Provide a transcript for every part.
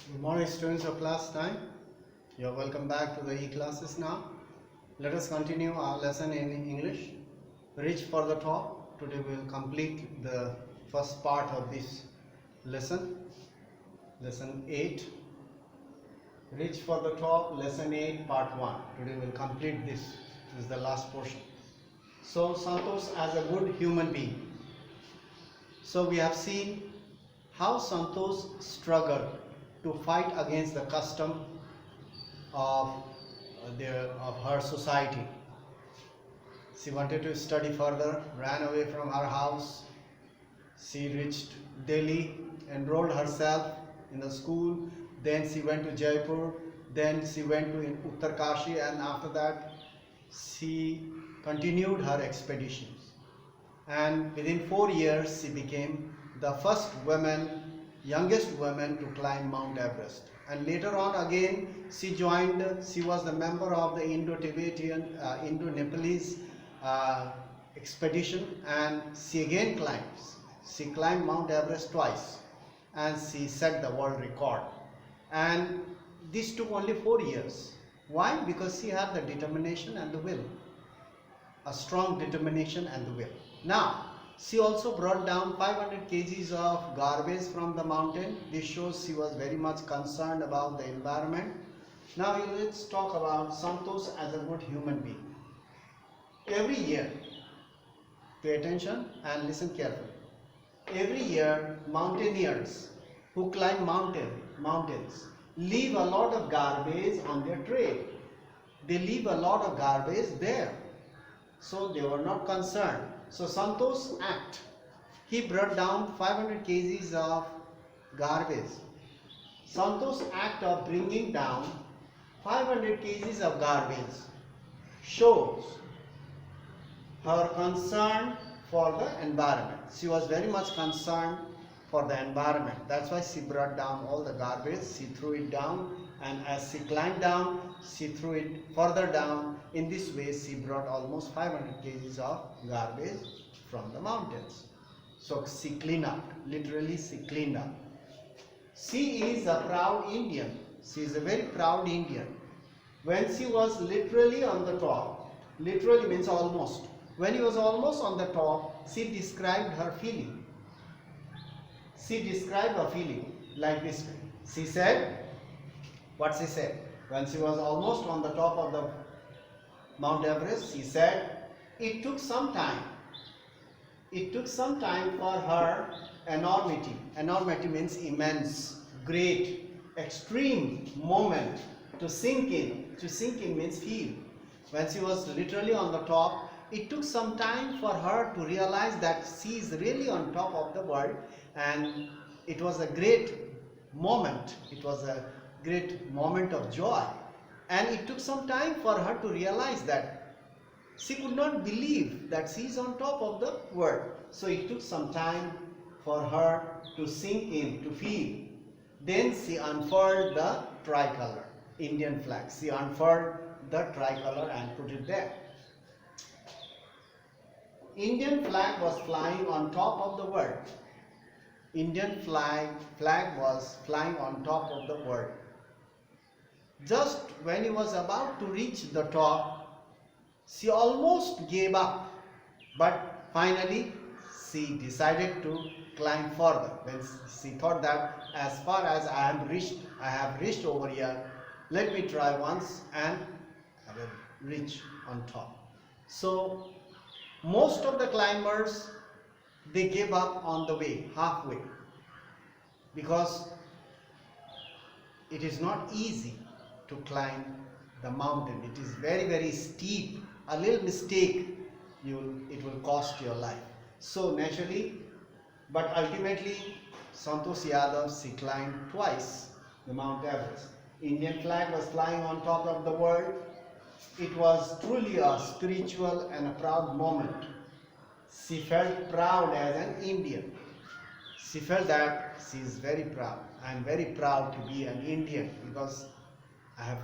Good morning, students of class 9. You are welcome back to the e-classes now. Let us continue our lesson in English. Reach for the top. Today we will complete the first part of this lesson. Lesson 8. Reach for the top, lesson 8, part 1. Today we will complete this. This is the last portion. So, Santosh as a good human being. So, we have seen how Santosh struggled to fight against the custom of her society. She wanted to study further, ran away from her house. She reached Delhi, enrolled herself in the school. Then she went to Jaipur. Then she went to Uttarkashi, and after that she continued her expeditions. And within 4 years she became the first woman, youngest woman to climb Mount Everest. And later on again she was the member of the Indo-Tibetan, Indo-Nepalese expedition, and she again climbs. She climbed Mount Everest twice and she set the world record. And this took only 4 years. Why? Because she had the determination and the will. A strong determination and the will. Now, she also brought down 500 kgs of garbage from the mountain. This shows she was very much concerned about the environment. Now let's talk about Santosh as a good human being. Every year, pay attention and listen carefully. Every year, mountaineers who climb mountains leave a lot of garbage on their trail. They leave a lot of garbage there. So they were not concerned. So Santosh's act, he brought down 500 kgs of garbage. Santosh's act of bringing down 500 kgs of garbage shows her concern for the environment. She was very much concerned for the environment. That's why she brought down all the garbage. She threw it down, and as she climbed down, she threw it further down. In this way, she brought almost 500 kgs of garbage from the mountains. So she cleaned up. Literally, she cleaned up. She is a proud Indian. She is a very proud Indian. When she was literally on the top, literally means almost. When he was almost on the top, she described her feeling. She described her feeling like this. She said, what she said? When she was almost on the top of the Mount Everest, she said, it took some time. It took some time for her enormity. Enormity means immense, great, extreme moment to sink in. To sink in means feel. When she was literally on the top, it took some time for her to realize that she is really on top of the world, and it was a great moment. It was a great moment of joy. And it took some time for her to realize that she could not believe that she is on top of the world. So it took some time for her to sink in, to feel. Then she unfurled the tricolor, Indian flag. She unfurled the tricolor and put it there. Indian flag was flying on top of the world. Indian flag was flying on top of the world. Just when he was about to reach the top, she almost gave up, but finally she decided to climb further. When she thought that as far as I have reached over here, let me try once and I will reach on top. So most of the climbers, they gave up on the way, halfway, because it is not easy to climb the mountain. It is very, very steep. A little mistake, it will cost your life. So naturally, but ultimately, Santosh Yadav, she climbed twice the Mount Everest. Indian flag was flying on top of the world. It was truly a spiritual and a proud moment. She felt proud as an Indian. She felt that she is very proud. I am very proud to be an Indian because I have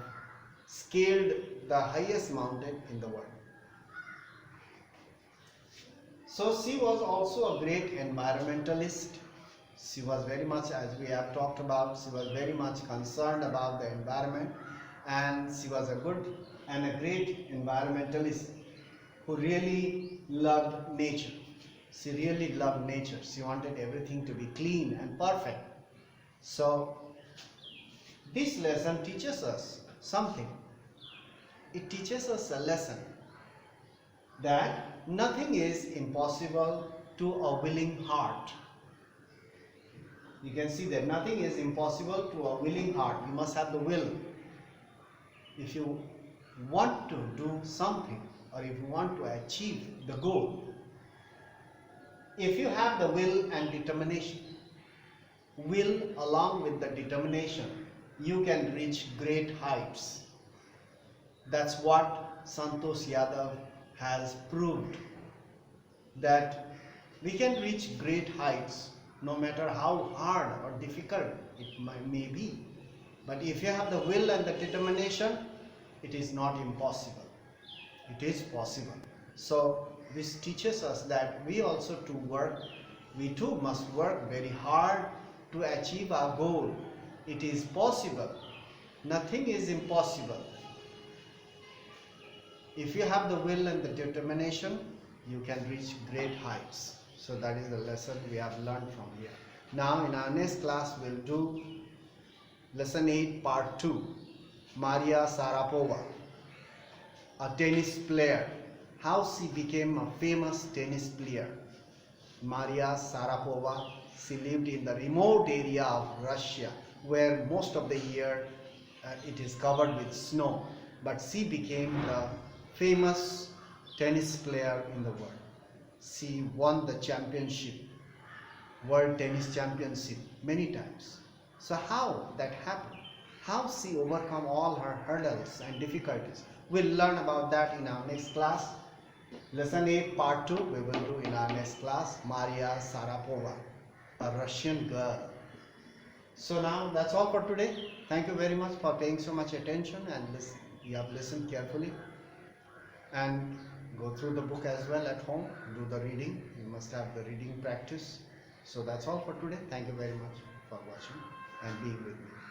scaled the highest mountain in the world. So she was also a great environmentalist. She was very much, as we have talked about, she was very much concerned about the environment, and she was a good and a great environmentalist who really loved nature. She really loved nature. She wanted everything to be clean and perfect. So this lesson teaches us something. It teaches us a lesson that nothing is impossible to a willing heart. You can see that nothing is impossible to a willing heart. You must have the will. If you want to do something, or if you want to achieve the goal, if you have the will and determination, will along with the determination, you can reach great heights. That's what Santosh Yadav has proved, that we can reach great heights no matter how hard or difficult it may be. But if you have the will and the determination, it is not impossible. It is possible. So this teaches us that we also we too must work very hard to achieve our goal. It is possible. Nothing is impossible. If you have the will and the determination, you can reach great heights. So that is the lesson we have learned from here. Now in our next class we'll do lesson 8 part 2. Maria Sharapova, a tennis player. How she became a famous tennis player. Maria Sharapova, she lived in the remote area of Russia where most of the year it is covered with snow. But she became the famous tennis player in the world. She won the championship, World Tennis Championship, many times. So how that happened? How she overcome all her hurdles and difficulties? We'll learn about that in our next class. Lesson 8 part 2 we will do in our next class. Maria Sharapova, a Russian girl. So now that's all for today. Thank you very much for paying so much attention, and you have listened carefully. And go through the book as well at home. Do the reading. You must have the reading practice. So that's all for today. Thank you very much for watching and being with me.